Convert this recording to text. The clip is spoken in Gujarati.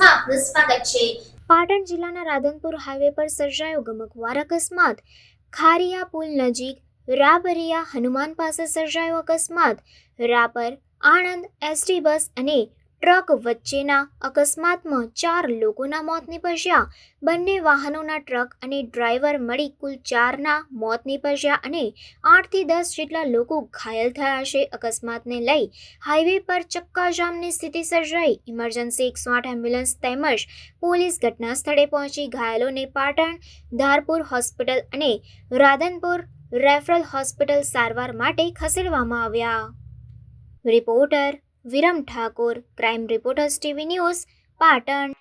ન્યૂઝમાં આપનું સ્વાગત છે। પાટણ જિલ્લાના રાધનપુર હાઈવે પર સર્જાયો ગમખ્વાર અકસ્માત। ખારીયા પુલ નજીક રાપરિયા હનુમાન પાસે સર્જાયો અકસ્માત। રાપર આણંદ એસટી બસ અને ટ્રક વચ્ચેના અકસ્માતમાં 4 લોકોના મોત નીપજ્યા। બંને વાહનોના ટ્રક અને ડ્રાઈવર મળી કુલ 4ના મોત નીપજ્યા અને 8 થી 10 જેટલા લોકો ઘાયલ થયા છે। અકસ્માતને લઈ હાઈવે પર ચક્કાજામની સ્થિતિ સર્જાઈ। ઇમરજન્સી 108 એમ્બ્યુલન્સ તેમજ પોલીસ ઘટના સ્થળે પહોંચી ઘાયલોને પાટણ ધારપુર હોસ્પિટલ અને રાધનપુર રેફરલ હોસ્પિટલ સારવાર માટે ખસેડવામાં આવ્યા। Reporter Viram Thakor, crime reporters TV news, Patan.